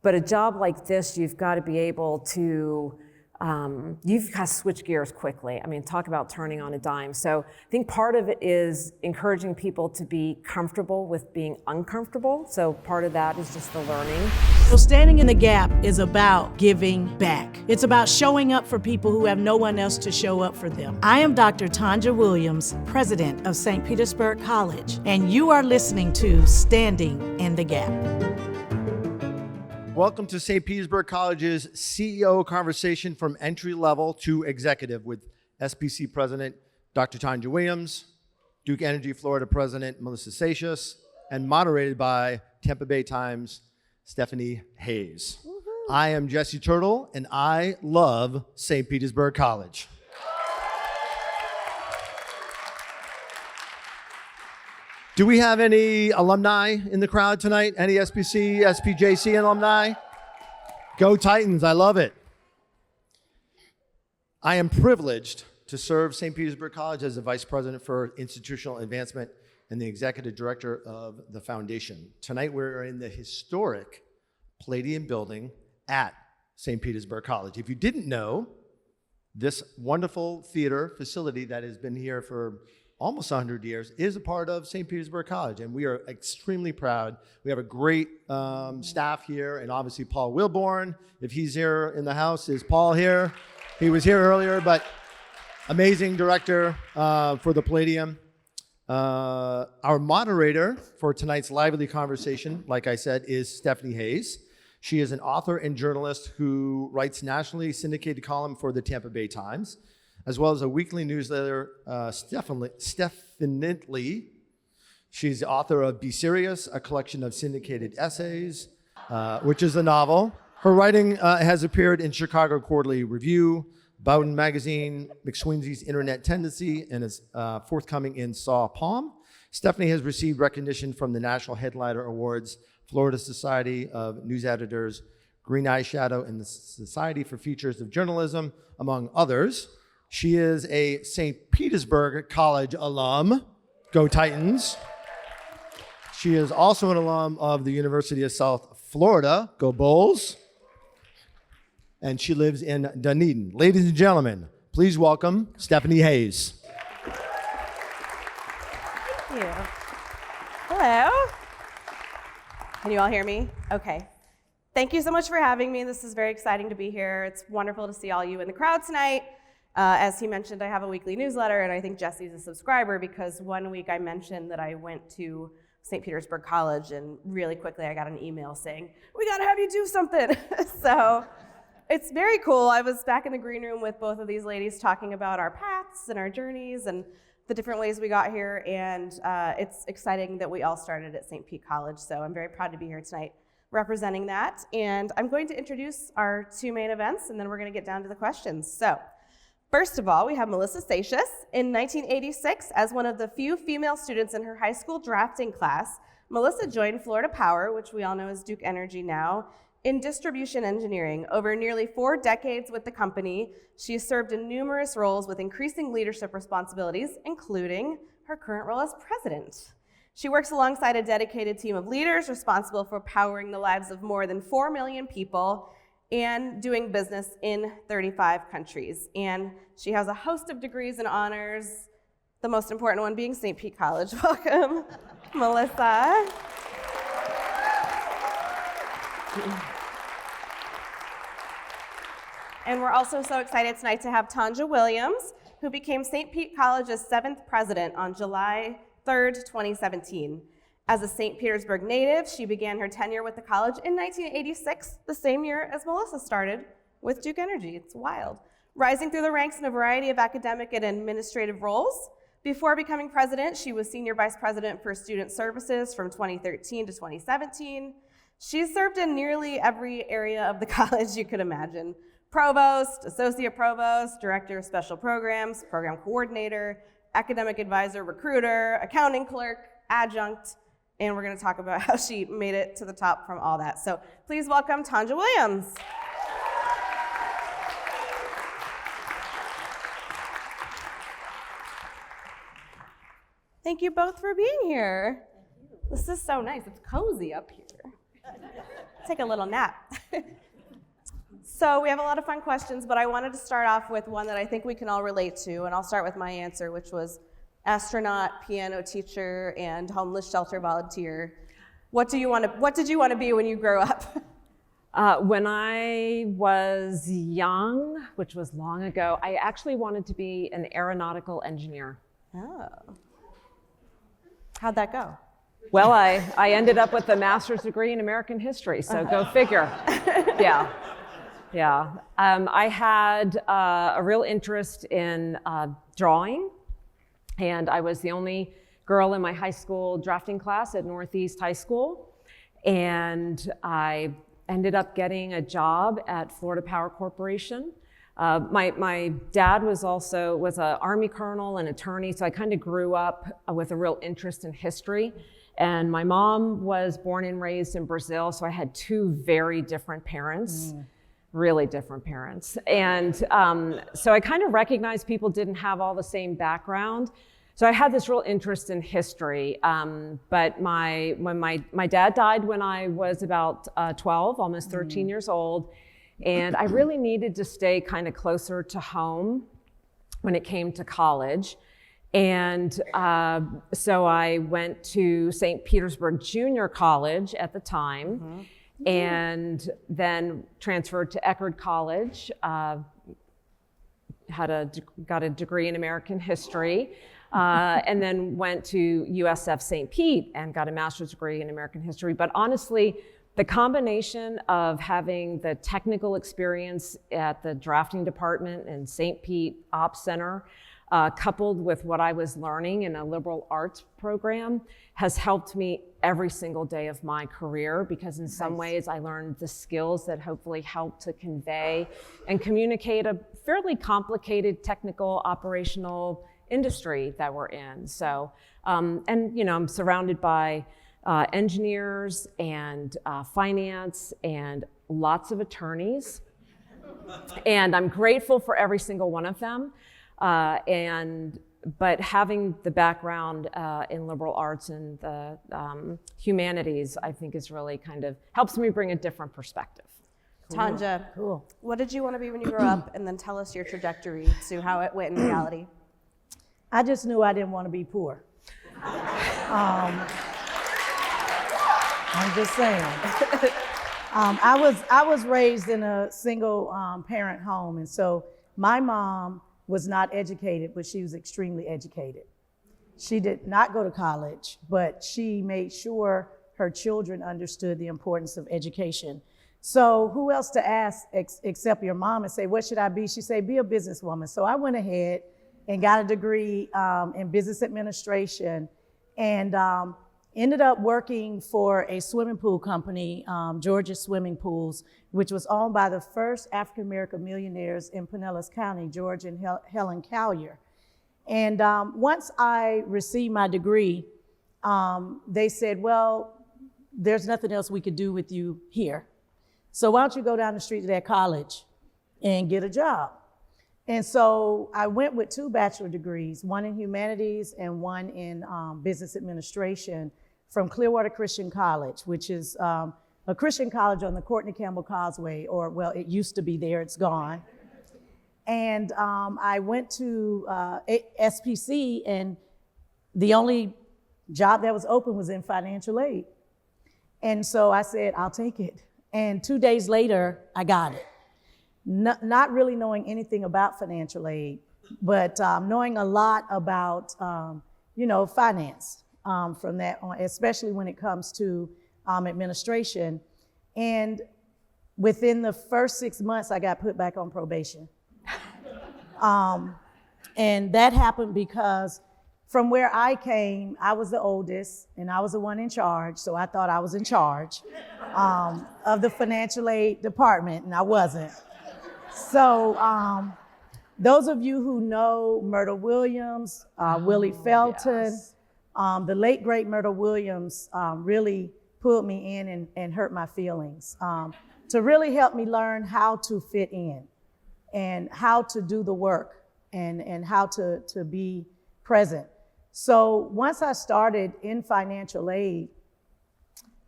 But a job like this, you've got to be able to, you've got to switch gears quickly. I mean, talk about turning on a dime. So I think part of it is encouraging people to be comfortable with being uncomfortable. So part of that is just the learning. So standing in the gap is about giving back. It's about showing up for people who have no one else to show up for them. I am Dr. Tonjua Williams, president of St. Petersburg College, and you are listening to Standing in the Gap. Welcome to St. Petersburg College's CEO conversation from entry level to executive with SPC President Dr. Tonjua Williams, Duke Energy Florida President Melissa Seixas, and moderated by Tampa Bay Times Stephanie Hayes. Woo-hoo. I am Jesse Turtle, and I love St. Petersburg College. Do we have any alumni in the crowd tonight? Any SPC, SPJC alumni? Go Titans, I love it. I am privileged to serve St. Petersburg College as the Vice President for Institutional Advancement and the Executive Director of the Foundation. Tonight we're in the historic Palladium building at St. Petersburg College. If you didn't know, this wonderful theater facility that has been here for almost 100 years, is a part of St. Petersburg College, and we are extremely proud. We have a great staff here, and obviously Paul Wilborn, if he's here in the house. Is Paul here? He was here earlier, but amazing director for the Palladium. Our moderator for tonight's lively conversation, like I said, is Stephanie Hayes. She is an author and journalist who writes nationally syndicated column for the Tampa Bay Times, as well as a weekly newsletter, Stephanie. She's the author of Be Serious, a collection of syndicated essays, which is a novel. Her writing has appeared in Chicago Quarterly Review, Bowden Magazine, McSweeney's Internet Tendency, and is forthcoming in Saw Palm. Stephanie has received recognition from the National Headliner Awards, Florida Society of News Editors, Green Eyeshadow, and the Society for Features of Journalism, among others. She is a St. Petersburg College alum. Go Titans. She is also an alum of the University of South Florida. Go Bulls. And she lives in Dunedin. Ladies and gentlemen, please welcome Stephanie Hayes. Thank you. Hello. Can you all hear me? Okay. Thank you so much for having me. This is very exciting to be here. It's wonderful to see all you in the crowd tonight. As he mentioned, I have a weekly newsletter, and I think Jesse's a subscriber because one week I mentioned that I went to St. Petersburg College, and really quickly I got an email saying, we gotta have you do something. So it's very cool. I was back in the green room with both of these ladies talking about our paths and our journeys and the different ways we got here, and it's exciting that we all started at St. Pete College, so I'm very proud to be here tonight representing that. And I'm going to introduce our two main events, and then we're gonna get down to the questions. So. First of all, we have Melissa Seixas. In 1986, as one of the few female students in her high school drafting class, Melissa joined Florida Power, which we all know as Duke Energy now, in distribution engineering. Over nearly 4 decades with the company, she has served in numerous roles with increasing leadership responsibilities, including her current role as president. She works alongside a dedicated team of leaders responsible for powering the lives of more than 4 million people and doing business in 35 countries. And she has a host of degrees and honors, the most important one being St. Pete College. Welcome, Melissa. And we're also so excited tonight to have Tonjua Williams, who became St. Pete College's 7th president on July 3rd, 2017. As a St. Petersburg native, she began her tenure with the college in 1986, the same year as Melissa started with Duke Energy. It's wild. Rising through the ranks in a variety of academic and administrative roles. Before becoming president, she was senior vice president for student services from 2013 to 2017. She's served in nearly every area of the college you could imagine. Provost, associate provost, director of special programs, program coordinator, academic advisor, recruiter, accounting clerk, adjunct, and we're going to talk about how she made it to the top from all that. So please welcome Tonjua Williams. Thank you both for being here. This is so nice. It's cozy up here. take a little nap. So we have a lot of fun questions, but I wanted to start off with one that I think we can all relate to, and I'll start with my answer, which was astronaut, piano teacher, and homeless shelter volunteer. What did you want to be when you grow up? When I was young, which was long ago, I actually wanted to be an aeronautical engineer. Oh. How'd that go? Well, I ended up with a master's degree in American history, so go figure. Yeah. I had a real interest in drawing, and I was the only girl in my high school drafting class at Northeast High School, and I ended up getting a job at Florida Power Corporation. My dad was an Army colonel and attorney, so I kind of grew up with a real interest in history. And my mom was born and raised in Brazil, so I had two very different parents, really different parents. And so I kind of recognized people didn't have all the same background. So I had this real interest in history, but when my dad died when I was about 12, almost 13 years old, and I really needed to stay kind of closer to home when it came to college. And so I went to St. Petersburg Junior College at the time, and then transferred to Eckerd College, got a degree in American history, and then went to USF St. Pete and got a master's degree in American history. But honestly, the combination of having the technical experience at the drafting department and St. Pete Ops Center, coupled with what I was learning in a liberal arts program, has helped me every single day of my career, because in some ways I learned the skills that hopefully help to convey and communicate a fairly complicated technical operational industry that we're in. So, and I'm surrounded by engineers and finance and lots of attorneys. And I'm grateful for every single one of them. But having the background in liberal arts and the humanities, I think is really kind of helps me bring a different perspective. Tonjua, Cool. what did you want to be when you grew up? And then tell us your trajectory to how it went in reality. I just knew I didn't want to be poor. I'm just saying. I was raised in a single parent home, and so my mom was not educated, but she was extremely educated. She did not go to college, but she made sure her children understood the importance of education. So who else to ask except your mom and say, what should I be? She said, be a businesswoman. So I went ahead and got a degree in business administration, and ended up working for a swimming pool company, Georgia Swimming Pools, which was owned by the first African-American millionaires in Pinellas County, George and Helen Collier. And once I received my degree, they said, well, there's nothing else we could do with you here. So why don't you go down the street to that college and get a job? And so I went with 2 bachelor degrees, one in humanities and one in business administration, from Clearwater Christian College, which is a Christian college on the Courtney Campbell Causeway, or well, it used to be there, it's gone. And I went to SPC, and the only job that was open was in financial aid. And so I said, I'll take it. And 2 days later, I got it. Not really knowing anything about financial aid, but knowing a lot about, finance from that on, especially when it comes to administration. And within the first 6 months, I got put back on probation. And that happened because from where I came, I was the oldest and I was the one in charge. So I thought I was in charge of the financial aid department, and I wasn't. So those of you who know Myrtle Williams, Willie Felton, yes. The late great Myrtle Williams really pulled me in and hurt my feelings to really help me learn how to fit in and how to do the work and how to be present. So once I started in financial aid,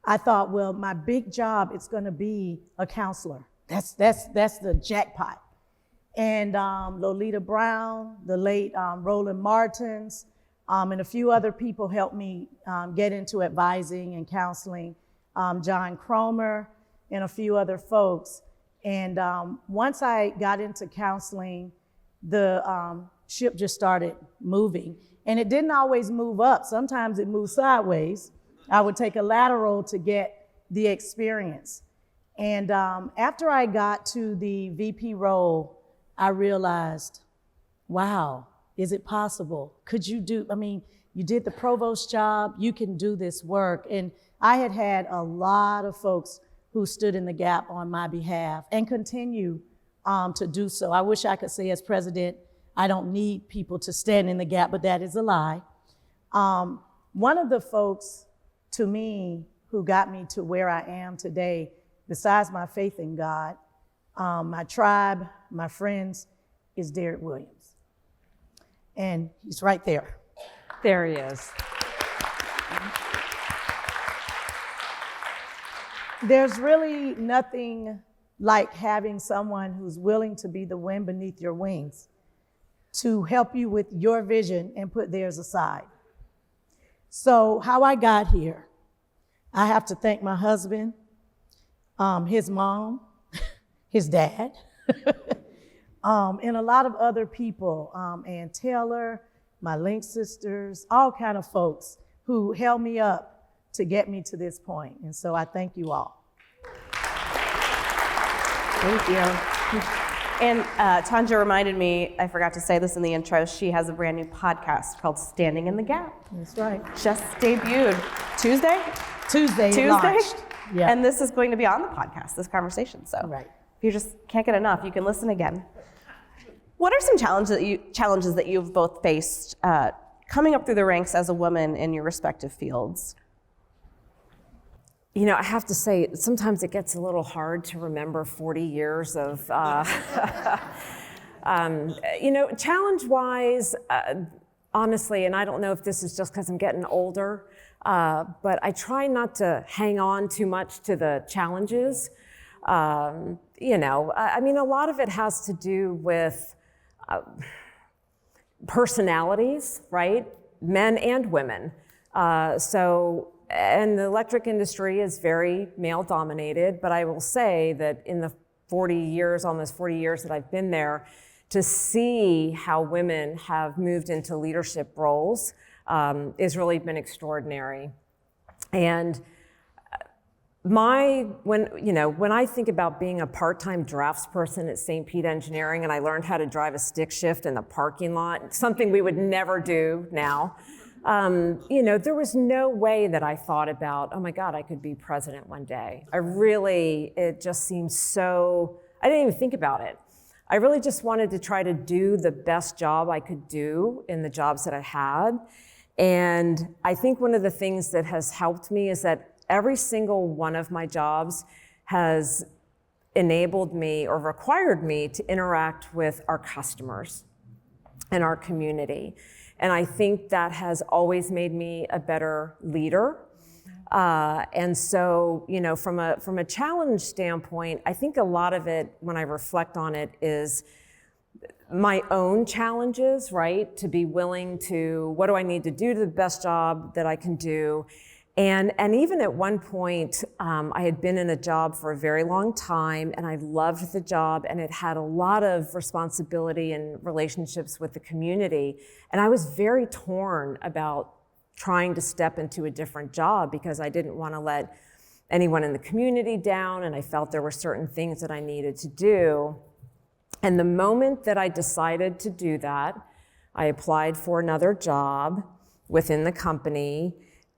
I thought, well, my big job is going to be a counselor. That's the jackpot. And Lolita Brown, the late Roland Martins, and a few other people helped me get into advising and counseling. John Cromer and a few other folks. And once I got into counseling, the ship just started moving. And it didn't always move up. Sometimes it moved sideways. I would take a lateral to get the experience. And after I got to the VP role, I realized, wow, is it possible? Could you do, I mean, you did the provost job, you can do this work. And I had a lot of folks who stood in the gap on my behalf and continue to do so. I wish I could say as president, I don't need people to stand in the gap, but that is a lie. One of the folks to me who got me to where I am today, besides my faith in God, my tribe, my friends, is Derek Williams. And he's right there. There he is. There's really nothing like having someone who's willing to be the wind beneath your wings to help you with your vision and put theirs aside. So how I got here, I have to thank my husband, his mom, his dad, and a lot of other people, Ann Taylor, my Link sisters, all kind of folks who held me up to get me to this point. And so I thank you all. Thank you. And Tonjua reminded me, I forgot to say this in the intro, she has a brand new podcast called Standing in the Gap. That's right. Just debuted Tuesday? Tuesday. Launched. Yeah. And this is going to be on the podcast, this conversation. So right. If you just can't get enough, you can listen again. What are some challenges that you've both faced coming up through the ranks as a woman in your respective fields? You know, I have to say, sometimes it gets a little hard to remember 40 years of, challenge-wise, honestly, and I don't know if this is just because I'm getting older, but I try not to hang on too much to the challenges. I mean, a lot of it has to do with personalities, right? Men and women. And the electric industry is very male dominated, but I will say that in the almost 40 years that I've been there, to see how women have moved into leadership roles has really been extraordinary. And when I think about being a part-time draftsperson at St. Pete Engineering, and I learned how to drive a stick shift in the parking lot, something we would never do now. There was no way that I thought about, oh my God, I could be president one day. It just seemed so, I didn't even think about it. I really just wanted to try to do the best job I could do in the jobs that I had. And I think one of the things that has helped me is that every single one of my jobs has enabled me or required me to interact with our customers and our community. And I think that has always made me a better leader. And so, from a challenge standpoint, I think a lot of it, when I reflect on it, is my own challenges, right? To be willing to, what do I need to do to the best job that I can do? And even at one point, I had been in a job for a very long time, and I loved the job, and it had a lot of responsibility and relationships with the community. And I was very torn about trying to step into a different job because I didn't want to let anyone in the community down, and I felt there were certain things that I needed to do. And the moment that I decided to do that, I applied for another job within the company.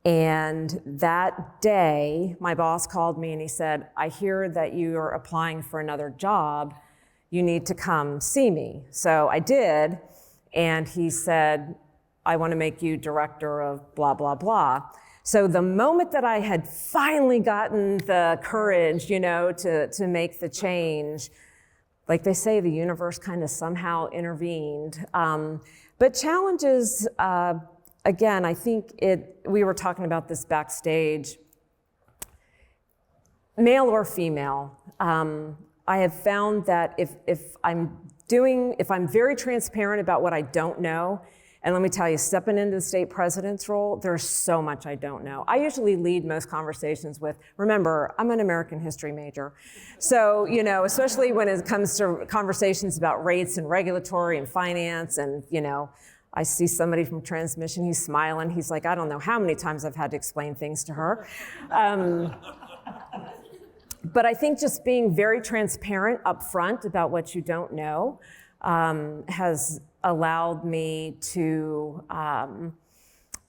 And that day, my boss called me and he said, I hear that you are applying for another job. You need to come see me. So I did. And he said, I want to make you director of blah, blah, blah. So the moment that I had finally gotten the courage, to make the change, like they say, the universe kind of somehow intervened. But challenges, again, I think we were talking about this backstage. male or female, I have found that if I'm very transparent about what I don't know, and let me tell you, stepping into the state president's role, there's so much I don't know. I usually lead most conversations with, remember, I'm an American history major. So, especially when it comes to conversations about rates and regulatory and finance, and, I see somebody from transmission, he's smiling. He's like, I don't know how many times I've had to explain things to her. But I think just being very transparent up front about what you don't know has allowed me to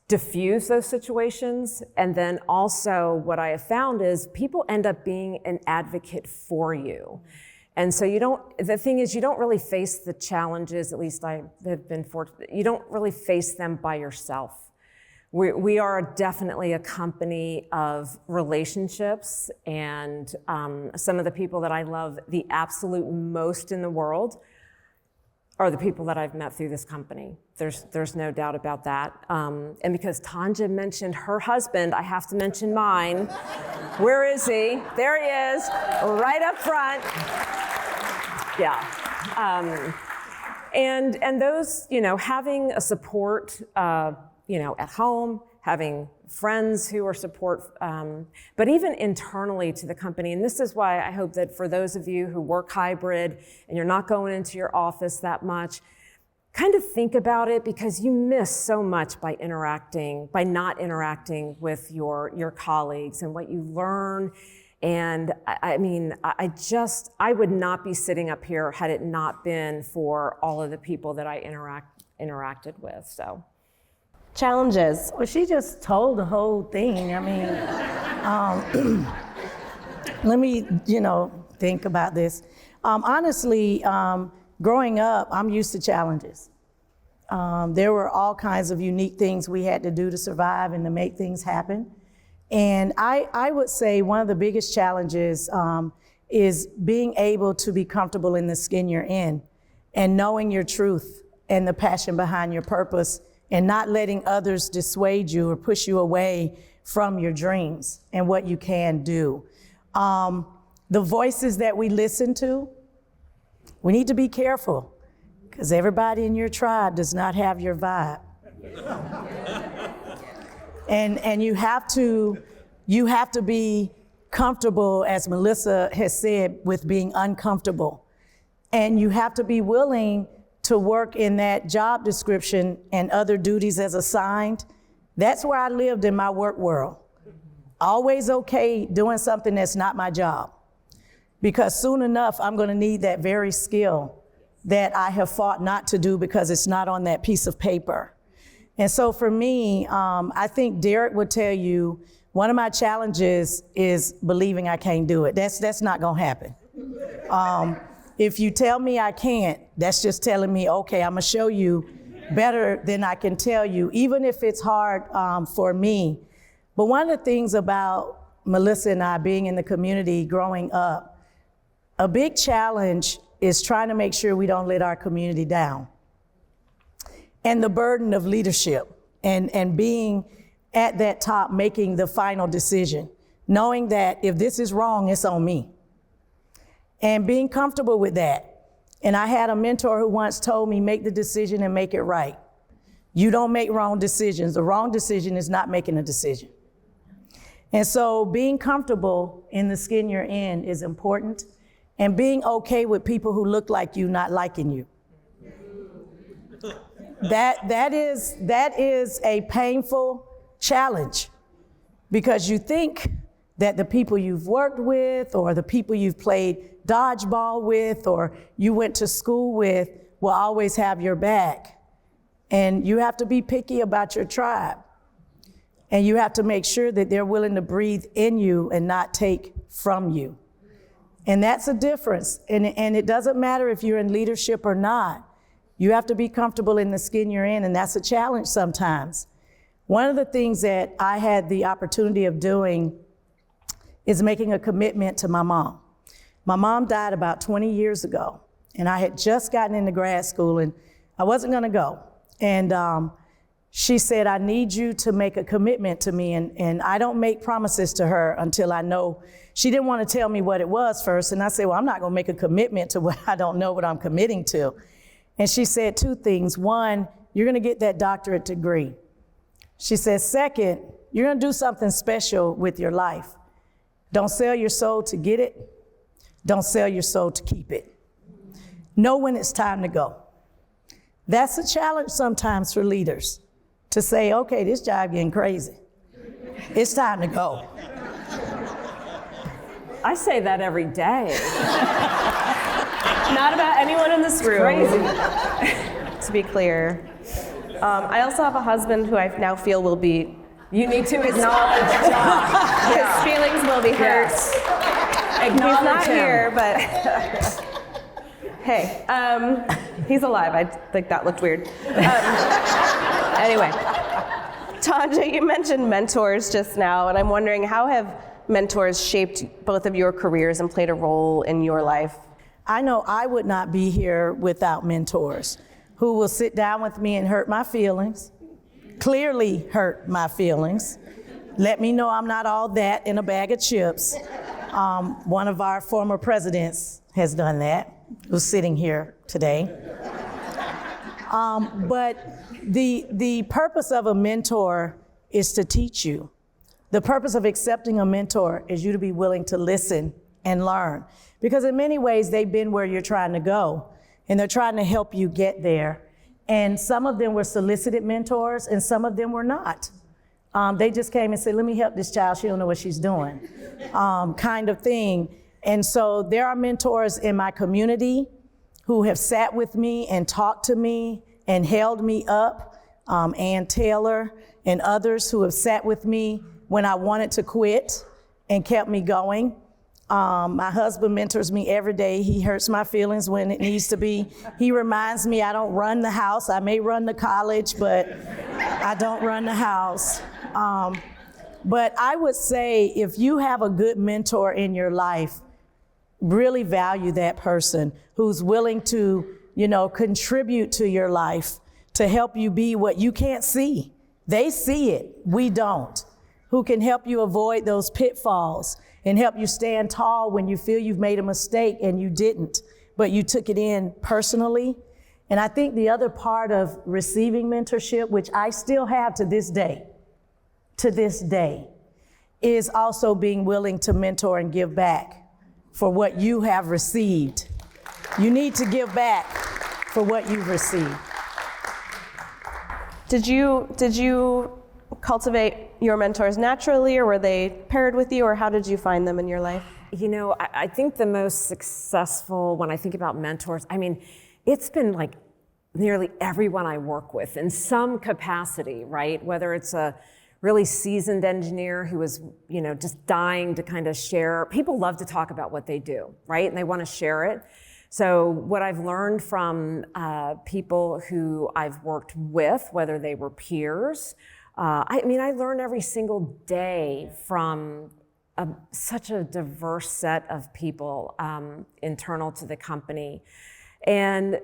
diffuse those situations. And then also what I have found is people end up being an advocate for you. And so the thing is, you don't really face the challenges, at least I have been fortunate, you don't really face them by yourself. We are definitely a company of relationships, and some of the people that I love the absolute most in the world are the people that I've met through this company. There's no doubt about that. And because Tonjua mentioned her husband, I have to mention mine. Where is he? There he is, right up front. Yeah. And those, having a support, at home, having friends who are support, but even internally to the company. And this is why I hope that for those of you who work hybrid and you're not going into your office that much, kind of think about it, because you miss so much by not interacting with your colleagues and what you learn. And I would not be sitting up here had it not been for all of the people that I interacted with, so. Challenges. Well, she just told the whole thing. Let me, think about this. Honestly, growing up, I'm used to challenges. There were all kinds of unique things we had to do to survive and to make things happen. And I would say one of the biggest challenges is being able to be comfortable in the skin you're in and knowing your truth and the passion behind your purpose, and not letting others dissuade you or push you away from your dreams and what you can do. The voices that we listen to, we need to be careful, because everybody in your tribe does not have your vibe. And you have to be comfortable, as Melissa has said, with being uncomfortable. And you have to be willing to work in that job description and other duties as assigned. That's where I lived in my work world. Always okay doing something that's not my job, because soon enough I'm gonna need that very skill that I have fought not to do because it's not on that piece of paper. And so for me, I think Derek would tell you, one of my challenges is believing I can't do it. That's not gonna happen. If you tell me I can't, that's just telling me, okay, I'm gonna show you better than I can tell you, even if it's hard for me. But one of the things about Melissa and I being in the community growing up, a big challenge is trying to make sure we don't let our community down. And the burden of leadership and being at that top, making the final decision, knowing that if this is wrong, it's on me. And being comfortable with that. And I had a mentor who once told me, make the decision and make it right. You don't make wrong decisions. The wrong decision is not making a decision. And so being comfortable in the skin you're in is important, and being okay with people who look like you not liking you. That is a painful challenge, because you think that the people you've worked with or the people you've played dodgeball with or you went to school with will always have your back. And you have to be picky about your tribe. And you have to make sure that they're willing to breathe in you and not take from you. And that's a difference. And it doesn't matter if you're in leadership or not. You have to be comfortable in the skin you're in, and that's a challenge sometimes. One of the things that I had the opportunity of doing is making a commitment to my mom. My mom died about 20 years ago, and I had just gotten into grad school, and I wasn't gonna go. And she said, I need you to make a commitment to me. And I don't make promises to her until I know. She didn't want to tell me what it was first. And I said, well, I'm not going to make a commitment to what I don't know what I'm committing to. And she said two things. One, you're going to get that doctorate degree. She said, second, you're going to do something special with your life. Don't sell your soul to get it. Don't sell your soul to keep it. Know when it's time to go. That's a challenge sometimes for leaders to say, okay, this job getting crazy. It's time to go. I say that every day. Not about anyone in this room. Crazy. To be clear. I also have a husband who I now feel will be. You need to acknowledge His feelings will be hurt. Yes. He's Acknowledge not him. here, but hey, he's alive. I think that looked weird. Anyway, Tonjua, you mentioned mentors just now, and I'm wondering, how have mentors shaped both of your careers and played a role in your life? I know I would not be here without mentors who will sit down with me and hurt my feelings, clearly hurt my feelings, let me know I'm not all that in a bag of chips. One of our former presidents has done that, who's sitting here today. But the purpose of a mentor is to teach you. The purpose of accepting a mentor is you to be willing to listen and learn. Because in many ways, they've been where you're trying to go, and they're trying to help you get there. And some of them were solicited mentors, and some of them were not. They just came and said, let me help this child, she don't know what she's doing, kind of thing. And so there are mentors in my community who have sat with me and talked to me and held me up, Ann Taylor and others who have sat with me when I wanted to quit and kept me going. My husband mentors me every day. He hurts my feelings when it needs to be. He reminds me I don't run the house. I may run the college, but I don't run the house. But I would say if you have a good mentor in your life, really value that person who's willing to, contribute to your life to help you be what you can't see. They see it, we don't. Who can help you avoid those pitfalls and help you stand tall when you feel you've made a mistake and you didn't, but you took it in personally. And I think the other part of receiving mentorship, which I still have to this day, is also being willing to mentor and give back for what you have received. You need to give back for what you've received. Did you cultivate your mentors naturally, or were they paired with you, or how did you find them in your life? I think the most successful, when I think about mentors, it's been like nearly everyone I work with in some capacity, right? Whether it's a really seasoned engineer who is, just dying to kind of share. People love to talk about what they do, right? And they want to share it. So what I've learned from people who I've worked with, whether they were peers, I learn every single day from such a diverse set of people internal to the company. And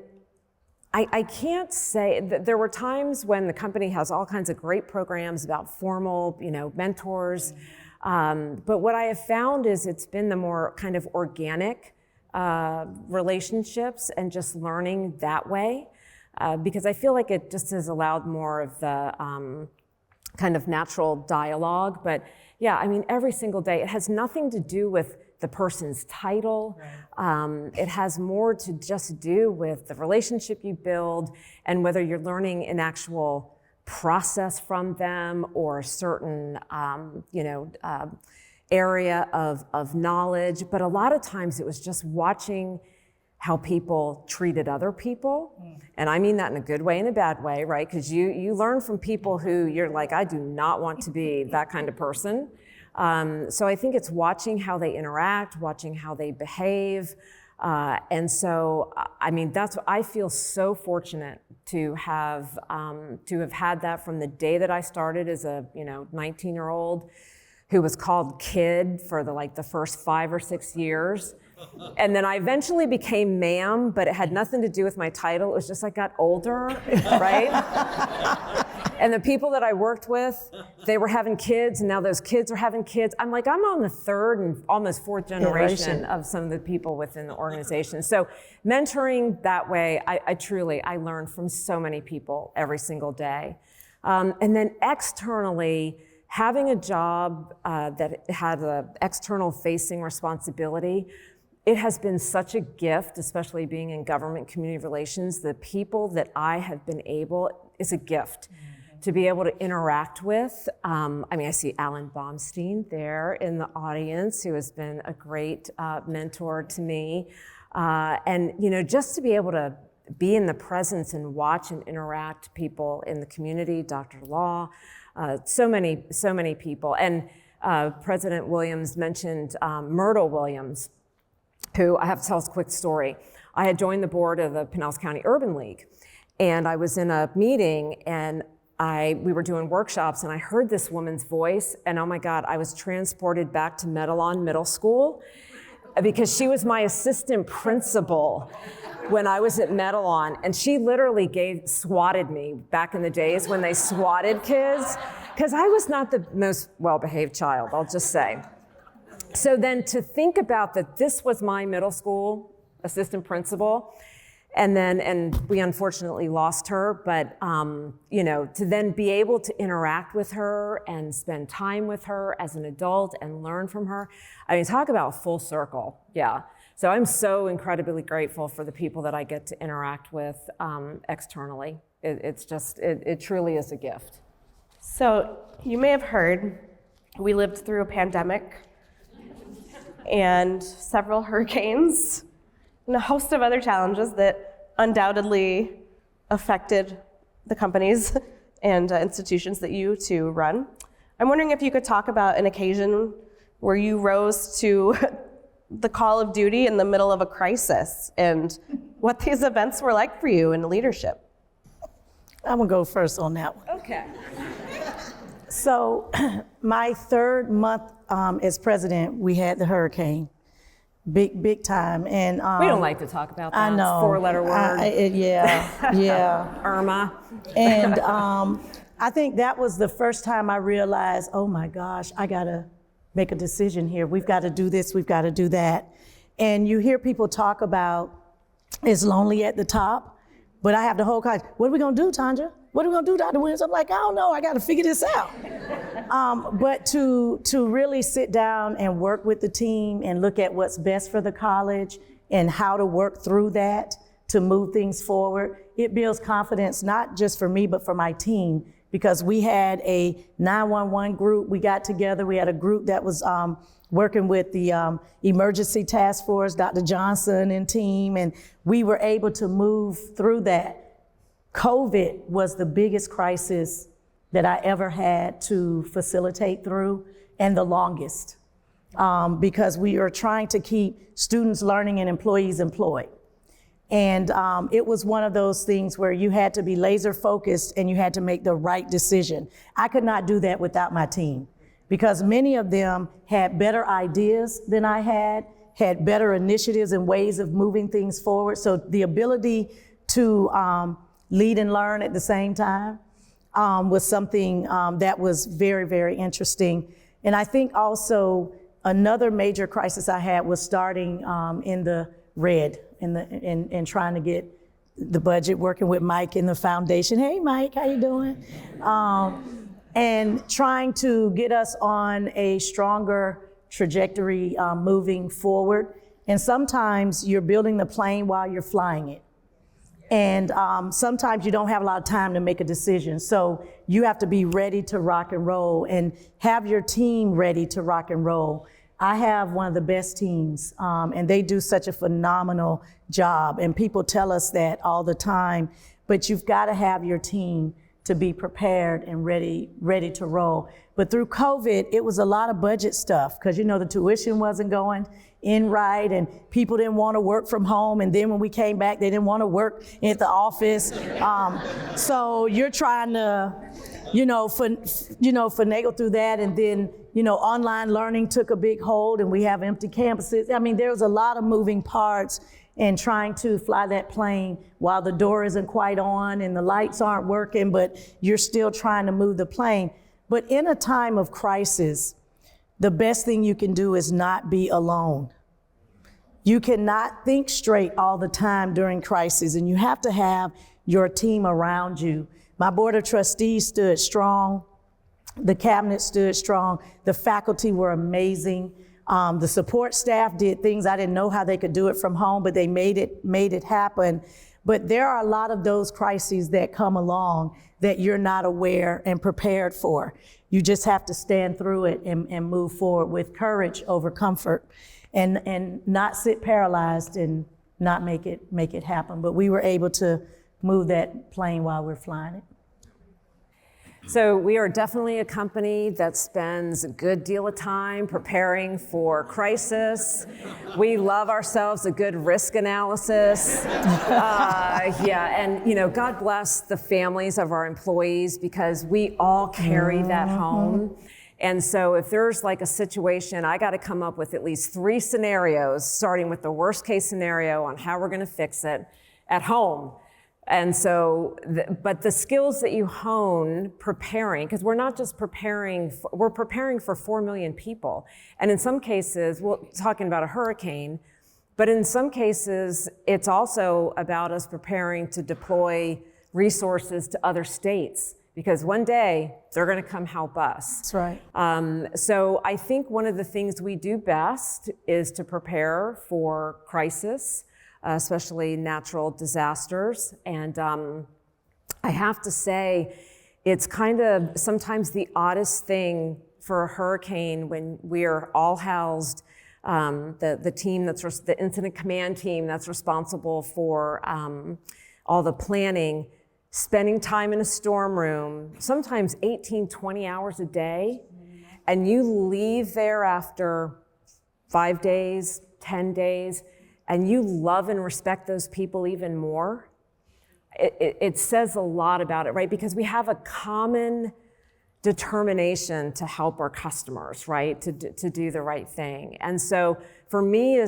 I can't say that there were times when the company has all kinds of great programs about formal, mentors. But what I have found is it's been the more kind of organic relationships and just learning that way. Because I feel like it just has allowed more of the kind of natural dialogue. But yeah, every single day, it has nothing to do with the person's title. Right. It has more to just do with the relationship you build and whether you're learning an actual process from them or a certain, area of knowledge. But a lot of times it was just watching how people treated other people. And I mean that in a good way and a bad way, right? Because you learn from people who you're like, I do not want to be that kind of person. So I think it's watching how they interact, watching how they behave. And so, I feel so fortunate to have had that from the day that I started as a 19-year-old who was called kid for the first 5 or 6 years. And then I eventually became ma'am, but it had nothing to do with my title. It was just I got older, right? And the people that I worked with, they were having kids, and now those kids are having kids. I'm like, I'm on the third and almost fourth generation of some of the people within the organization. So mentoring that way, I truly learn from so many people every single day. And then externally, having a job that had an external facing responsibility, it has been such a gift, especially being in government community relations. The people that I have been able, is a gift to be able to interact with. I see Alan Baumstein there in the audience, who has been a great mentor to me. And just to be able to be in the presence and watch and interact people in the community, Dr. Law, so many people. And President Williams mentioned Myrtle Williams, who, I have to tell us a quick story. I had joined the board of the Pinellas County Urban League, and I was in a meeting, and we were doing workshops, and I heard this woman's voice, and oh my God, I was transported back to Medellin Middle School, because she was my assistant principal when I was at Medellin, and she literally swatted me back in the days when they swatted kids, because I was not the most well-behaved child, I'll just say. So then to think about that this was my middle school assistant principal, and we unfortunately lost her, but to then be able to interact with her and spend time with her as an adult and learn from her, talk about full circle, yeah. So I'm so incredibly grateful for the people that I get to interact with externally. It truly is a gift. So you may have heard, we lived through a pandemic and several hurricanes and a host of other challenges that undoubtedly affected the companies and institutions that you two run. I'm wondering if you could talk about an occasion where you rose to the call of duty in the middle of a crisis and what these events were like for you in leadership. I'm gonna go first on that one. Okay. So my third month as president, we had the hurricane, big time. And we don't like to talk about that. I know. It's a four-letter word. Yeah. Irma. And I think that was the first time I realized, oh my gosh, I gotta make a decision here. We've got to do this, we've got to do that. And you hear people talk about it's lonely at the top, but I have the whole college, what are we gonna do, Tonjua? What are we gonna do, Dr. Williams? I'm like, I don't know, I gotta figure this out. But to really sit down and work with the team and look at what's best for the college and how to work through that to move things forward, it builds confidence, not just for me, but for my team, because we had a 911 group. We got together, we had a group that was working with the emergency task force, Dr. Johnson and team, and we were able to move through that. COVID was the biggest crisis that I ever had to facilitate through, and the longest, because we are trying to keep students learning and employees employed. And it was one of those things where you had to be laser focused and you had to make the right decision. I could not do that without my team, because many of them had better ideas than I had better initiatives and ways of moving things forward. So the ability to lead and learn at the same time was something that was very, very interesting. And I think also another major crisis I had was starting in the red and trying to get the budget, working with Mike in the foundation. Hey, Mike, how you doing? And trying to get us on a stronger trajectory moving forward. And sometimes you're building the plane while you're flying it. And sometimes you don't have a lot of time to make a decision. So you have to be ready to rock and roll and have your team ready to rock and roll. I have one of the best teams, and they do such a phenomenal job. And people tell us that all the time, but you've got to have your team to be prepared and ready to roll. But through COVID, it was a lot of budget stuff, because the tuition wasn't going in right, and people didn't want to work from home. And then when we came back, they didn't want to work at the office. So you're trying to finagle through that. And then, online learning took a big hold and we have empty campuses. I mean, there's a lot of moving parts in trying to fly that plane while the door isn't quite on and the lights aren't working, but you're still trying to move the plane. But in a time of crisis, the best thing you can do is not be alone. You cannot think straight all the time during crisis, and you have to have your team around you. My board of trustees stood strong. The cabinet stood strong. The faculty were amazing. The support staff did things I didn't know how they could do it from home, but they made it happen. But there are a lot of those crises that come along that you're not aware and prepared for. You just have to stand through it and move forward with courage over comfort, and not sit paralyzed and not make it happen. But we were able to move that plane while we're flying it. So we are definitely a company that spends a good deal of time preparing for crisis. We love ourselves a good risk analysis. And God bless the families of our employees, because we all carry that home. And so if there's like a situation, I got to come up with at least 3 scenarios, starting with the worst case scenario on how we're going to fix it at home. And so, but the skills that you hone preparing, because we're not just preparing, we're preparing for 4 million people. And in some cases, we're talking about a hurricane, but in some cases, it's also about us preparing to deploy resources to other states, because one day they're going to come help us. That's right. So I think one of the things we do best is to prepare for crisis, especially natural disasters. And I have to say, it's kind of sometimes the oddest thing for a hurricane when we are all housed, the team the incident command team that's responsible for all the planning, spending time in a storm room, sometimes 18, 20 hours a day, and you leave there after 5 days, 10 days, and you love and respect those people even more. It says a lot about it, right? Because we have a common determination to help our customers, right? To do the right thing. And so for me,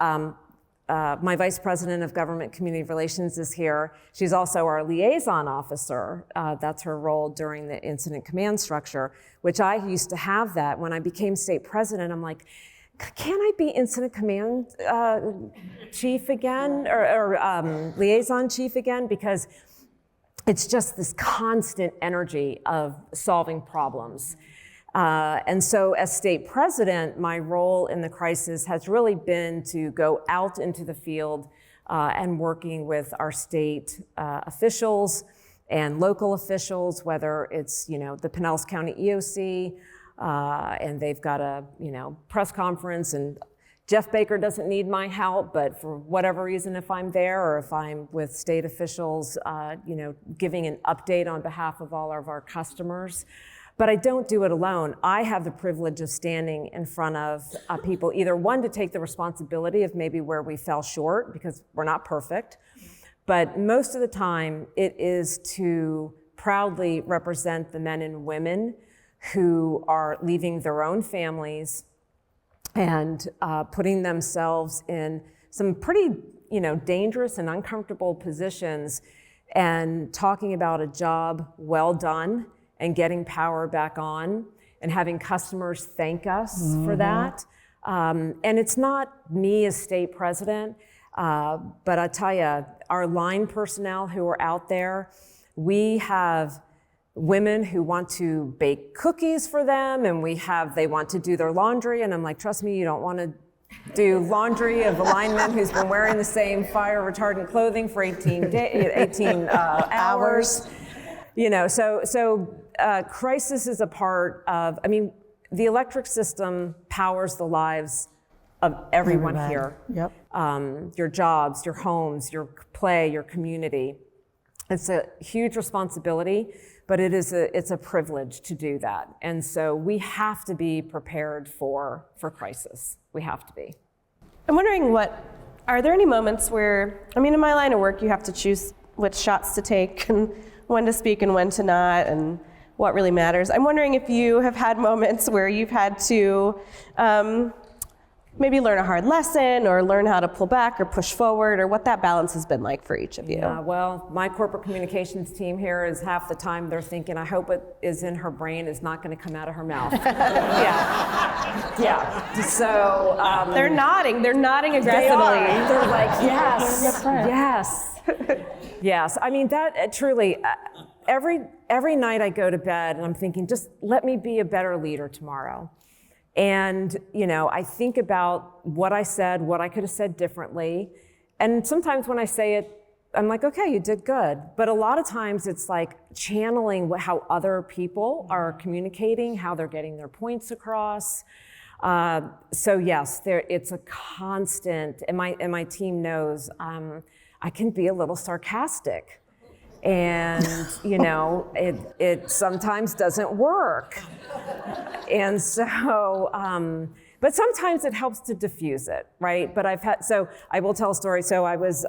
my Vice President of Government Community Relations is here. She's also our liaison officer. That's her role during the incident command structure, which I used to have that. When I became state president, I'm like, can I be incident command chief again, or liaison chief again? Because it's just this constant energy of solving problems. And so as state president, my role in the crisis has really been to go out into the field and working with our state officials and local officials, whether it's the Pinellas County EOC, and they've got a press conference, and Jeff Baker doesn't need my help, but for whatever reason, if I'm there or if I'm with state officials, giving an update on behalf of all of our customers. But I don't do it alone. I have the privilege of standing in front of people, either one, to take the responsibility of maybe where we fell short, because we're not perfect, but most of the time it is to proudly represent the men and women who are leaving their own families and putting themselves in some pretty, dangerous and uncomfortable positions, and talking about a job well done and getting power back on and having customers thank us for that. And it's not me as state president, but I tell you, our line personnel who are out there, we have women who want to bake cookies for them, and they want to do their laundry, and I'm like, trust me, you don't want to do laundry of a lineman who's been wearing the same fire retardant clothing for 18 hours. So crisis is a part of, the electric system powers the lives of everyone here. Yep. Your jobs, your homes, your play, your community. It's a huge responsibility, but it's a privilege to do that. And so we have to be prepared for crisis. We have to be. I'm wondering are there any moments where, in my line of work, you have to choose which shots to take and when to speak and when to not. And what really matters. I'm wondering if you have had moments where you've had to maybe learn a hard lesson or learn how to pull back or push forward, or what that balance has been like for each of you. Yeah, well, my corporate communications team here is half the time they're thinking, I hope what is in her brain is not going to come out of her mouth. Yeah. So They're nodding aggressively. they are. They're like, yes, yes. I mean, that truly, every night I go to bed and I'm thinking, just let me be a better leader tomorrow. And, I think about what I said, what I could have said differently. And sometimes when I say it, I'm like, okay, you did good. But a lot of times it's like channeling how other people are communicating, how they're getting their points across. So yes, it's a constant, and my team knows I can be a little sarcastic. And, it sometimes doesn't work. And so, but sometimes it helps to diffuse it, right? But so I will tell a story. So I was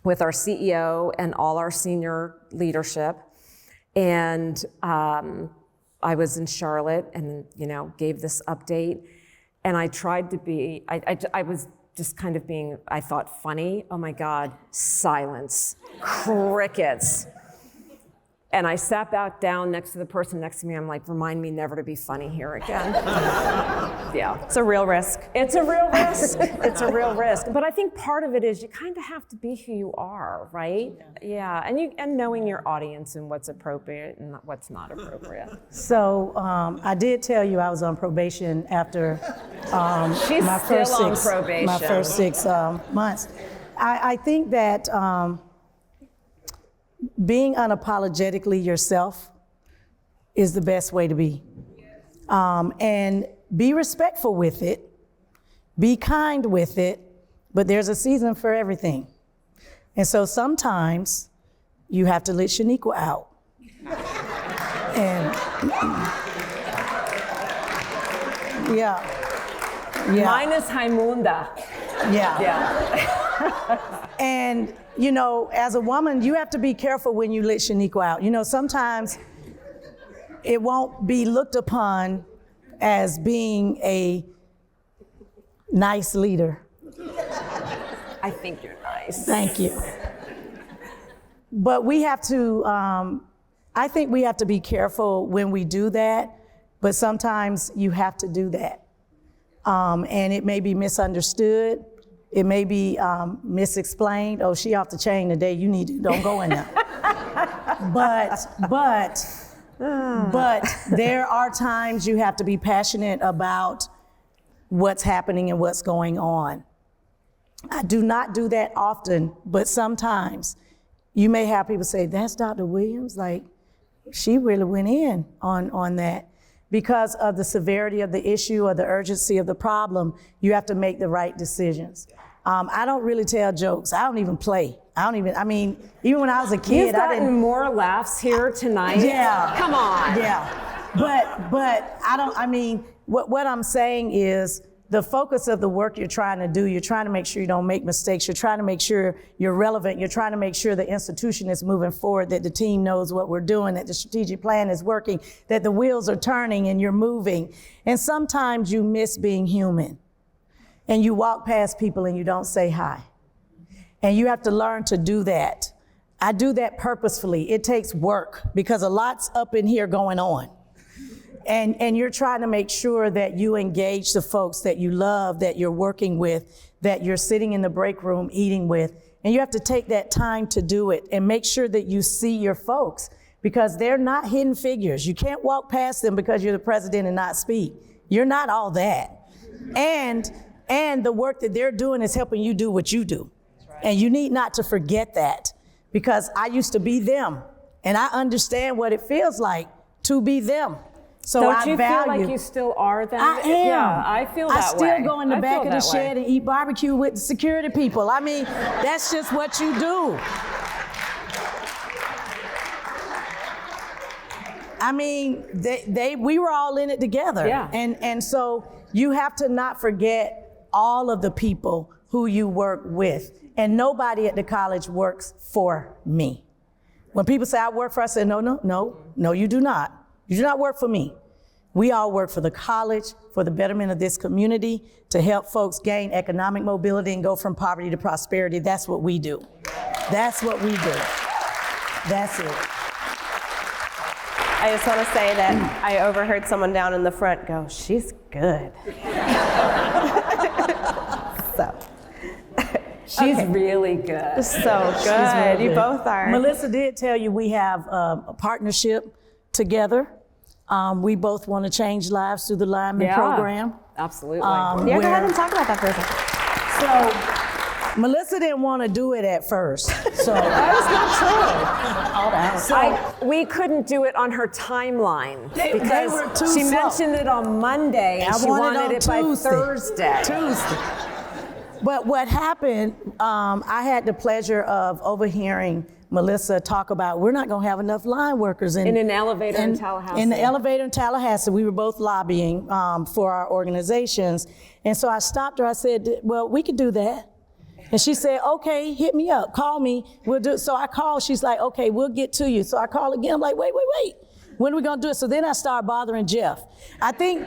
with our CEO and all our senior leadership, and I was in Charlotte and, gave this update. And I tried to be, I was just kind of being, I thought, funny. Oh my God, silence, crickets. And I sat back down next to the person next to me. I'm like, remind me never to be funny here again. Yeah. It's a real risk. It's a real risk. It's a real risk. But I think part of it is you kind of have to be who you are, right? Yeah. And knowing your audience and what's appropriate and what's not appropriate. So I did tell you I was on probation after She's my still first on six, probation. My first 6 months. I think that being unapologetically yourself is the best way to be. And be respectful with it, be kind with it, but there's a season for everything. And so sometimes you have to let Shaniqua out. And yeah. Minus Raimunda. Yeah. And, as a woman, you have to be careful when you let Shaniqua out. Sometimes it won't be looked upon as being a nice leader. I think you're nice. Thank you. But we have to, I think we have to be careful when we do that, but sometimes you have to do that. And it may be misunderstood. It may be misexplained. Oh, she off the chain today. You need to, don't go in there. But there are times you have to be passionate about what's happening and what's going on. I do not do that often, but sometimes you may have people say, that's Dr. Williams? Like, she really went in on that. Because of the severity of the issue or the urgency of the problem, you have to make the right decisions. I don't really tell jokes. I don't even play. Even when I was a kid, You've gotten more laughs here tonight. Yeah. Come on. Yeah. But what I'm saying is the focus of the work you're trying to do, you're trying to make sure you don't make mistakes. You're trying to make sure you're relevant. You're trying to make sure the institution is moving forward, that the team knows what we're doing, that the strategic plan is working, that the wheels are turning and you're moving. And sometimes you miss being human. And you walk past people and you don't say hi. And you have to learn to do that. I do that purposefully. It takes work because a lot's up in here going on. And you're trying to make sure that you engage the folks that you love, that you're working with, that you're sitting in the break room eating with. And you have to take that time to do it and make sure that you see your folks because they're not hidden figures. You can't walk past them because you're the president and not speak. You're not all that. And the work that they're doing is helping you do what you do. And you need not to forget that because I used to be them and I understand what it feels like to be them. So Don't you value. feel like you still are them? I am. Yeah, I feel that way. I still go in the back of the shed and eat barbecue with the security people. That's just what you do. We were all in it together. Yeah. And so you have to not forget all of the people who you work with. And nobody at the college works for me. When people say I work for, I say, no, you do not. You do not work for me. We all work for the college, for the betterment of this community, to help folks gain economic mobility and go from poverty to prosperity. That's what we do. That's what we do. That's it. I just want to say that I overheard someone down in the front go, she's good. So. She's really good. So good. You both are. Melissa did tell you we have a partnership together. We both want to change lives through the lineman program. Absolutely. Yeah, go ahead and talk about that for a second. So Melissa didn't want to do it at first. So That's not true. We couldn't do it on her timeline because were too she slow. mentioned it on Monday and she wanted it by Thursday. Tuesday. But what happened, I had the pleasure of overhearing Melissa talk about we're not going to have enough line workers in an elevator in Tallahassee. In the elevator in Tallahassee, we were both lobbying for our organizations. And so I stopped her, I said, well, we could do that. And she said, okay, hit me up, call me, we'll do it. So I called, she's like, okay, we'll get to you. So I call again, I'm like, wait. When are we gonna do it? So then I started bothering Jeff. I think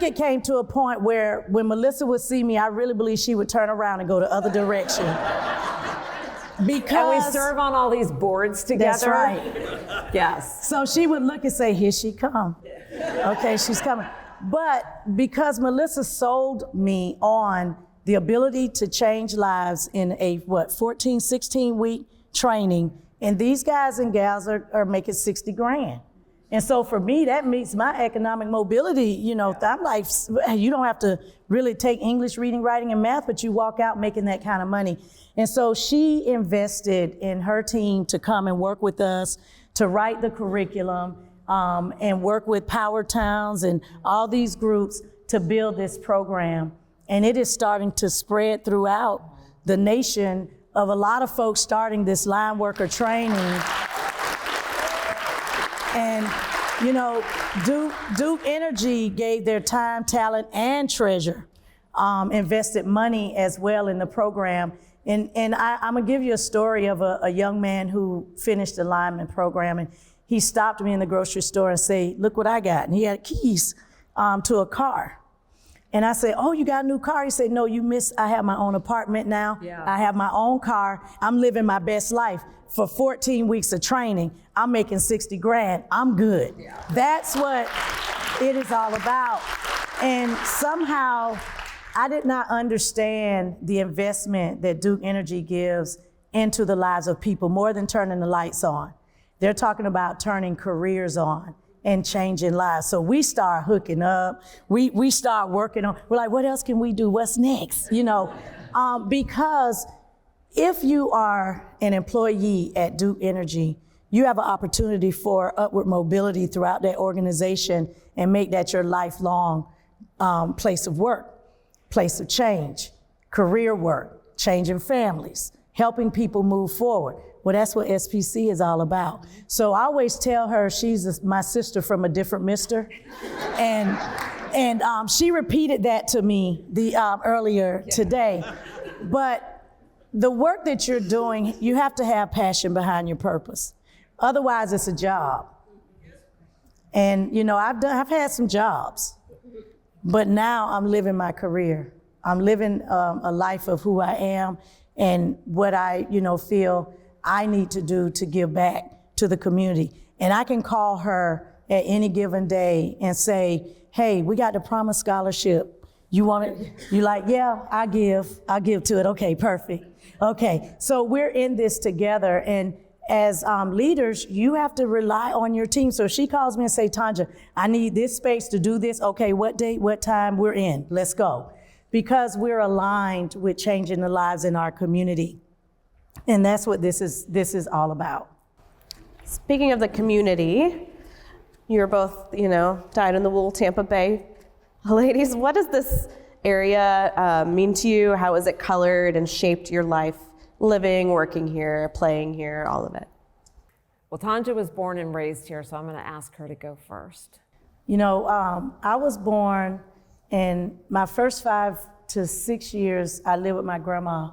it came to a point where when Melissa would see me, I really believe she would turn around and go the other direction. Because and we serve on all these boards together. That's right. Yes. So she would look and say, here she come. Okay, she's coming. But because Melissa sold me on the ability to change lives in a 14, 16 week training, and these guys and gals are making 60 grand. And so for me, that meets my economic mobility. You know, I'm like, you don't have to really take English, reading, writing, and math, but you walk out making that kind of money. And so she invested in her team to come and work with us, to write the curriculum, and work with Power Towns and all these groups to build this program. And it is starting to spread throughout the nation of a lot of folks starting this line worker training. And, you know, Duke Energy gave their time, talent, and treasure, invested money as well in the program. And I'm gonna give you a story of a young man who finished the lineman program, and he stopped me in the grocery store and said, look what I got. And he had keys to a car. And I said, oh, you got a new car? He said, no, you missed, I have my own apartment now. Yeah. I have my own car. I'm living my best life. For 14 weeks of training, I'm making 60 grand. I'm good. Yeah. That's what it is all about. And somehow, I did not understand the investment that Duke Energy gives into the lives of people, more than turning the lights on. They're talking about turning careers on and changing lives. So we start hooking up, we start working on, we're like, what else can we do? What's next? You know, because if you are an employee at Duke Energy, you have an opportunity for upward mobility throughout that organization and make that your lifelong place of work, place of change, career work, changing families, helping people move forward. Well, that's what SPC is all about. So I always tell her she's my sister from a different mister. And she repeated that to me earlier today. But the work that you're doing, you have to have passion behind your purpose. Otherwise, it's a job. And you know, I've had some jobs, but now I'm living my career. I'm living a life of who I am and what I, feel I need to do to give back to the community. And I can call her at any given day and say, hey, we got the Promise Scholarship. You want it? You like, yeah, I'll give to it. Okay, perfect. Okay, so we're in this together, and as leaders, you have to rely on your team. So she calls me and say, Tonjua, I need this space to do this. Okay, what date, what time, we're in, let's go. Because we're aligned with changing the lives in our community. And that's what this is all about. Speaking of the community, you're both, dyed-in-the-wool Tampa Bay ladies. What does this area mean to you? How has it colored and shaped your life, living, working here, playing here, all of it? Well, Tonjua was born and raised here, so I'm going to ask her to go first. I was born, and my first 5 to 6 years, I lived with my grandma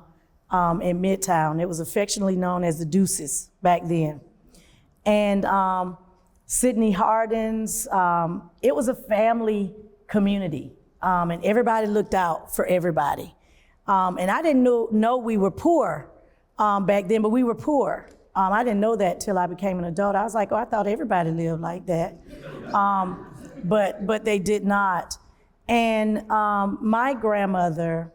in Midtown. It was affectionately known as the Deuces back then. and Sydney Hardin's. It was a family community, and everybody looked out for everybody. And I didn't know we were poor back then, but we were poor. I didn't know that till I became an adult. I was like, oh, I thought everybody lived like that. But they did not. And my grandmother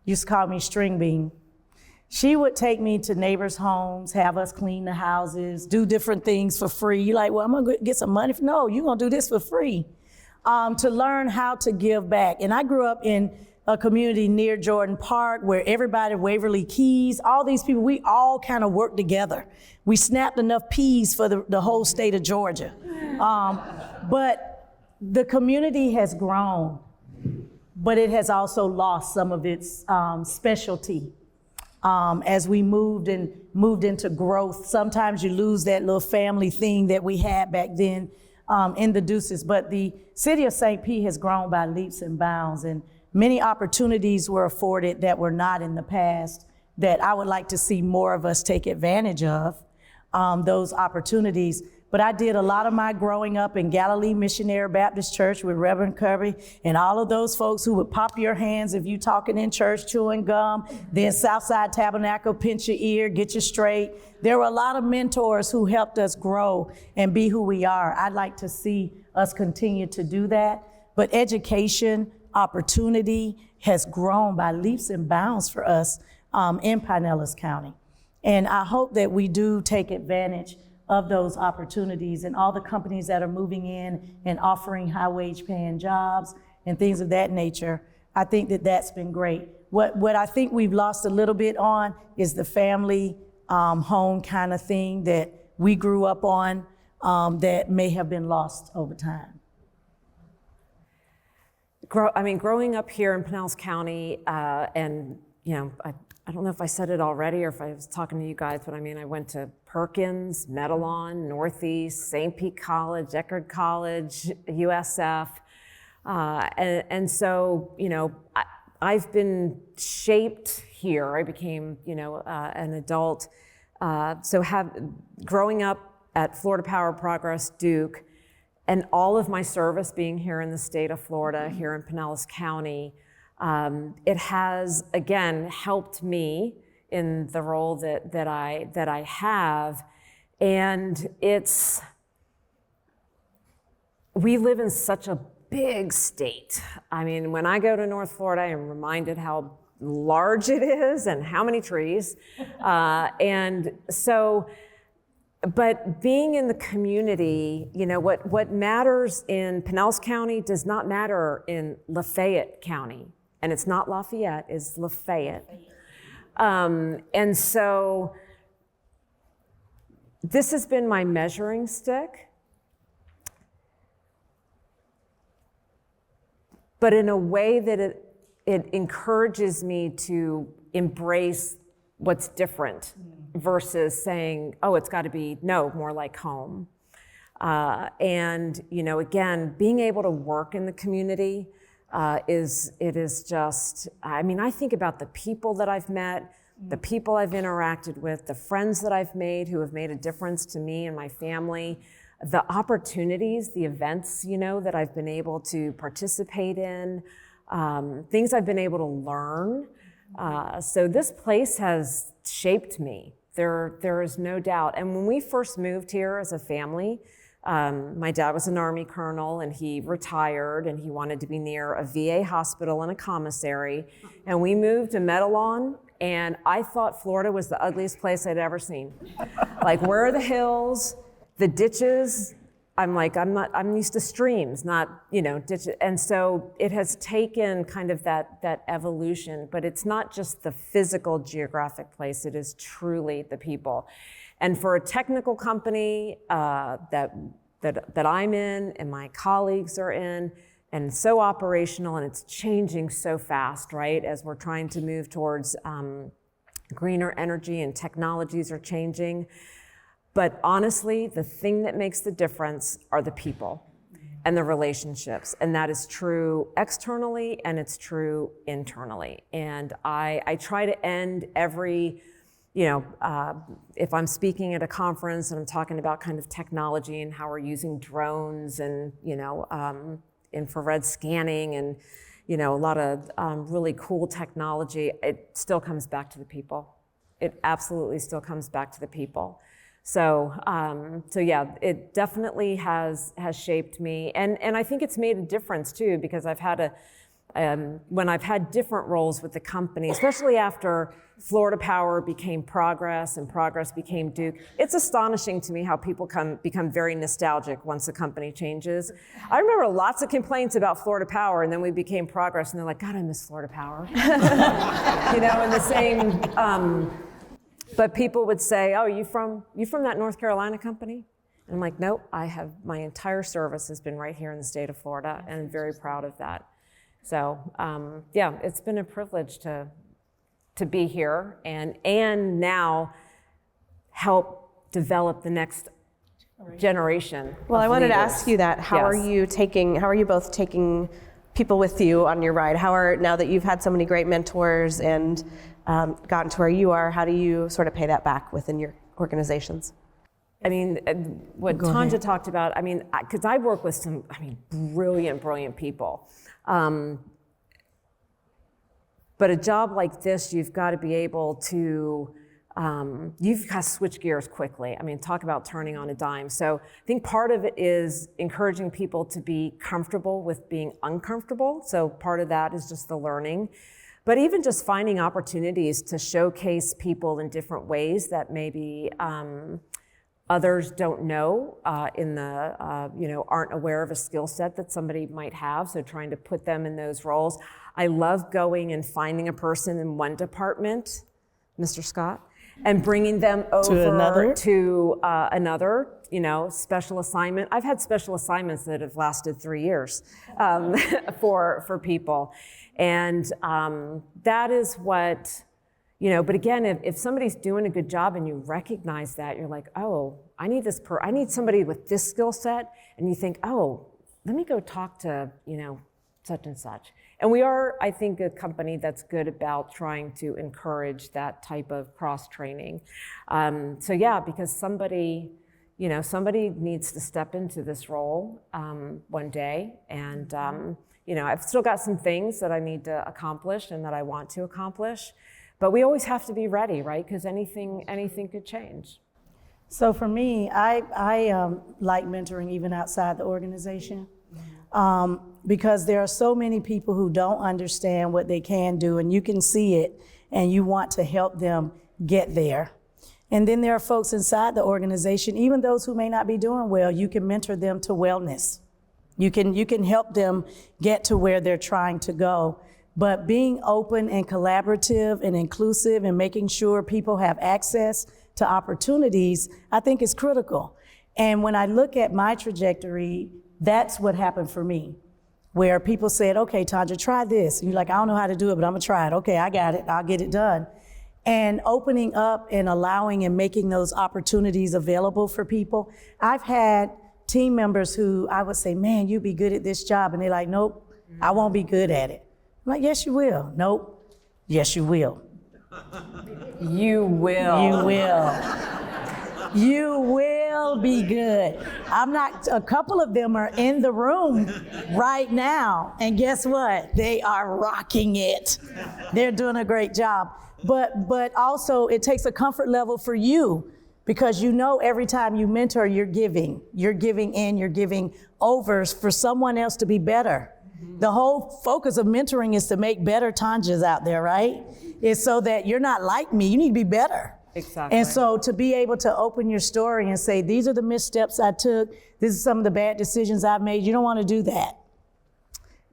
used to call me String Bean. She would take me to neighbors' homes, have us clean the houses, do different things for free. You're like, well, I'm gonna get some money. No, you're gonna do this for free. To learn how to give back. And I grew up in a community near Jordan Park where everybody, Waverly Keys, all these people, we all kind of worked together. We snapped enough peas for the whole state of Georgia. But the community has grown, but it has also lost some of its specialty. As we moved into growth, sometimes you lose that little family thing that we had back then in the Deuces. But the city of St. Pete has grown by leaps and bounds, and many opportunities were afforded that were not in the past that I would like to see more of us take advantage of, those opportunities. But I did a lot of my growing up in Galilee Missionary Baptist Church with Reverend Kirby and all of those folks who would pop your hands if you talking in church, chewing gum. Then Southside Tabernacle, pinch your ear, get you straight. There were a lot of mentors who helped us grow and be who we are. I'd like to see us continue to do that. But education, opportunity has grown by leaps and bounds for us in Pinellas County. And I hope that we do take advantage of those opportunities and all the companies that are moving in and offering high wage paying jobs and things of that nature. I think that that's been great. What I think we've lost a little bit on is the family home kind of thing that we grew up on that may have been lost over time. Growing up here in Pinellas County, and I don't know if I said it already or if I was talking to you guys, but I went to Perkins, Medellin, Northeast, St. Pete College, Eckerd College, USF. And so, I've been shaped here. I became, an adult. Growing up at Florida Power Progress, Duke, and all of my service being here in the state of Florida, here in Pinellas County, it has, again, helped me in the role that I have. And we live in such a big state. When I go to North Florida, I'm reminded how large it is and how many trees. But being in the community, what matters in Pinellas County does not matter in Lafayette County. And it's not Lafayette, it's Lafayette. And so this has been my measuring stick. But in a way that it encourages me to embrace what's different versus saying, oh, it's got to be, more like home. And, again, being able to work in the community I think about the people that I've met, the people I've interacted with, the friends that I've made who have made a difference to me and my family, the opportunities, the events, that I've been able to participate in, things I've been able to learn. So this place has shaped me. There is no doubt. And when we first moved here as a family, my dad was an Army colonel and he retired and he wanted to be near a VA hospital and a commissary. And we moved to Medellin and I thought Florida was the ugliest place I'd ever seen. Like, where are the hills, the ditches? I'm used to streams, not, ditches. And so it has taken kind of that evolution, but it's not just the physical geographic place, it is truly the people. And for a technical company that I'm in and my colleagues are in, and so operational, and it's changing so fast, right? As we're trying to move towards greener energy and technologies are changing. But honestly, the thing that makes the difference are the people and the relationships. And that is true externally and it's true internally. And I try to end every if I'm speaking at a conference and I'm talking about kind of technology and how we're using drones and, infrared scanning and, a lot of really cool technology, it still comes back to the people. It absolutely still comes back to the people. So yeah, it definitely has shaped me. And I think it's made a difference too, because I've had when I've had different roles with the company, especially after Florida Power became Progress and Progress became Duke, it's astonishing to me how people become very nostalgic once a company changes. I remember lots of complaints about Florida Power, and then we became Progress, and they're like, God, I miss Florida Power. And the same, but people would say, oh, you from that North Carolina company? And I'm like, nope, my entire service has been right here in the state of Florida, and I'm very proud of that. So yeah, it's been a privilege to be here and now help develop the next generation. Well, I wanted to leaders. ask you that. How are you both taking people with you on your ride? Now that you've had so many great mentors and gotten to where you are, how do you sort of pay that back within your organizations? I mean, what Tonjua talked about, because I work with some, brilliant people. But a job like this, you've got to be able to, you've got to switch gears quickly. Talk about turning on a dime. So I think part of it is encouraging people to be comfortable with being uncomfortable. So part of that is just the learning. But even just finding opportunities to showcase people in different ways that maybe others don't know, aren't aware of a skill set that somebody might have. So trying to put them in those roles. I love going and finding a person in one department, Mr. Scott, and bringing them over to another, special assignment. I've had special assignments that have lasted 3 years for people. And that is what, but again, if somebody's doing a good job and you recognize that, you're like, oh, I need somebody with this skill set. And you think, oh, let me go talk to, such and such. And we are, I think, a company that's good about trying to encourage that type of cross-training. So yeah, because somebody needs to step into this role one day. And, I've still got some things that I need to accomplish and that I want to accomplish. But we always have to be ready, right? Because anything could change. So for me, I like mentoring even outside the organization. Because there are so many people who don't understand what they can do, and you can see it, and you want to help them get there. And then there are folks inside the organization, even those who may not be doing well, you can mentor them to wellness. You can help them get to where they're trying to go. But being open and collaborative and inclusive and making sure people have access to opportunities, I think is critical. And when I look at my trajectory, that's what happened for me, where people said, okay, Tonjua, try this. And you're like, I don't know how to do it, but I'm gonna try it. Okay, I got it, I'll get it done. And opening up and allowing and making those opportunities available for people. I've had team members who I would say, man, you'd be good at this job. And they're like, nope, I won't be good at it. I'm like, yes, you will. Nope, yes, you will. You will. You will. You will be good. A couple of them are in the room right now, and guess what? They are rocking it. They're doing a great job. But also it takes a comfort level for you, because every time you mentor, you're giving overs for someone else to be better. The whole focus of mentoring is to make better Tonjuas out there, right? It's so that you're not like me, you need to be better. Exactly. And so to be able to open your story and say, these are the missteps I took, this is some of the bad decisions I've made, you don't want to do that.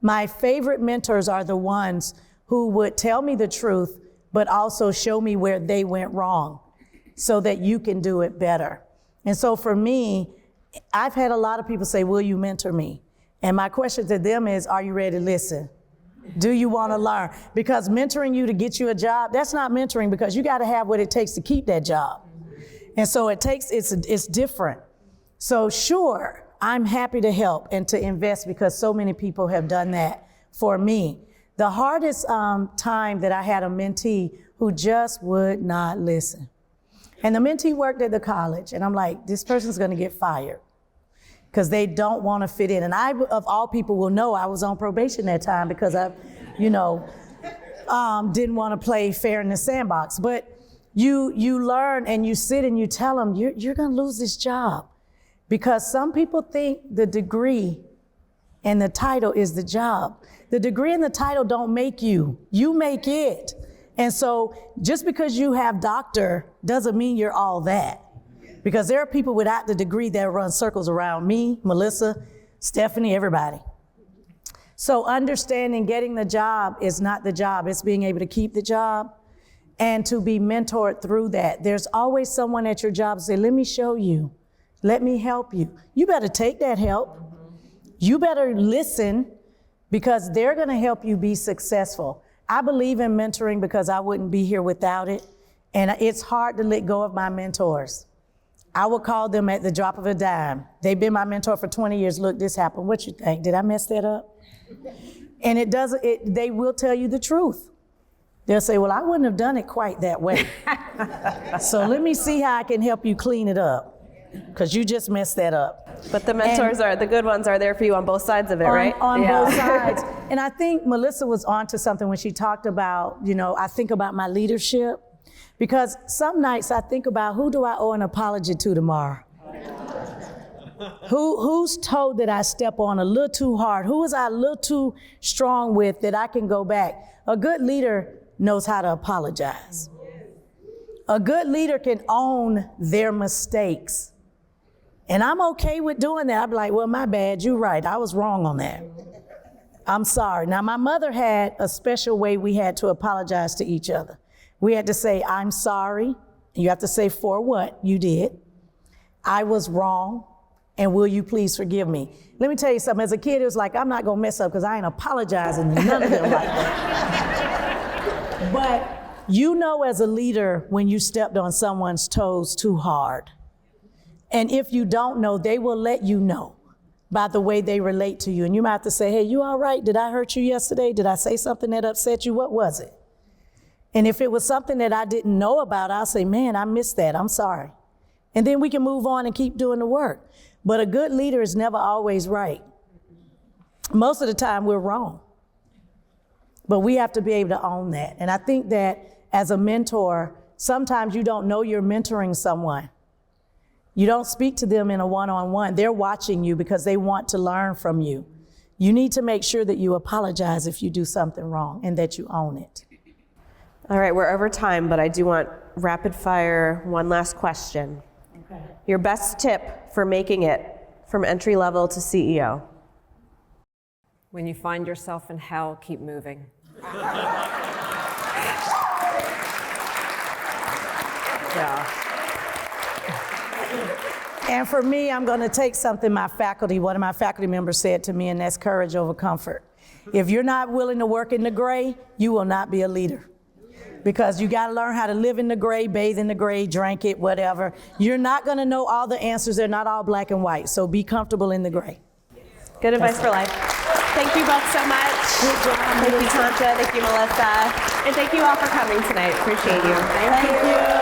My favorite mentors are the ones who would tell me the truth, but also show me where they went wrong so that you can do it better. And so for me, I've had a lot of people say, will you mentor me? And my question to them is, are you ready to listen? Do you want to learn? Because mentoring you to get you a job, that's not mentoring, because you got to have what it takes to keep that job. And so it's different. So sure, I'm happy to help and to invest, because so many people have done that for me. The hardest time that I had a mentee who just would not listen. And the mentee worked at the college, and I'm like, this person's gonna get fired because they don't wanna fit in. And I, of all people, will know I was on probation that time because I, didn't wanna play fair in the sandbox. But you learn and you sit and you tell them, you're gonna lose this job. Because some people think the degree and the title is the job. The degree and the title don't make you, you make it. And so just because you have doctor doesn't mean you're all that. Because there are people without the degree that run circles around me, Melissa, Stephanie, everybody. So understanding getting the job is not the job, it's being able to keep the job and to be mentored through that. There's always someone at your job say, let me show you, let me help you. You better take that help. You better listen because they're gonna help you be successful. I believe in mentoring because I wouldn't be here without it. And it's hard to let go of my mentors. I would call them at the drop of a dime. They've been my mentor for 20 years. Look, this happened. What you think? Did I mess that up? And they will tell you the truth. They'll say, well, I wouldn't have done it quite that way. So let me see how I can help you clean it up because you just messed that up. But the mentors the good ones are there for you on both sides of it, right? On both sides. And I think Melissa was onto something when she talked about, I think about my leadership. Because some nights I think about who do I owe an apology to tomorrow? Who's told that I step on a little too hard? Who was I a little too strong with that I can go back? A good leader knows how to apologize. A good leader can own their mistakes. And I'm okay with doing that. I'd be like, well, my bad, you're right. I was wrong on that. I'm sorry. Now, my mother had a special way we had to apologize to each other. We had to say, I'm sorry. You have to say for what you did. I was wrong, and will you please forgive me? Let me tell you something. As a kid, it was like, I'm not gonna mess up because I ain't apologizing to none of them like that. But as a leader when you stepped on someone's toes too hard. And if you don't know, they will let you know by the way they relate to you. And you might have to say, hey, you all right? Did I hurt you yesterday? Did I say something that upset you? What was it? And if it was something that I didn't know about, I'll say, man, I missed that. I'm sorry. And then we can move on and keep doing the work. But a good leader is never always right. Most of the time we're wrong. But we have to be able to own that. And I think that as a mentor, sometimes you don't know you're mentoring someone. You don't speak to them in a one-on-one. They're watching you because they want to learn from you. You need to make sure that you apologize if you do something wrong and that you own it. All right, we're over time, but I do want rapid fire, one last question. Okay. Your best tip for making it from entry level to CEO? When you find yourself in hell, keep moving. Yeah. And for me, I'm going to take something one of my faculty members said to me, and that's courage over comfort. If you're not willing to work in the gray, you will not be a leader. Because you got to learn how to live in the gray, bathe in the gray, drink it, whatever. You're not going to know all the answers. They're not all black and white. So be comfortable in the gray. Good advice for life. Thank you both so much. Thank you, Tonjua. Thank you, Melissa. And thank you all for coming tonight. Appreciate you. Thank you.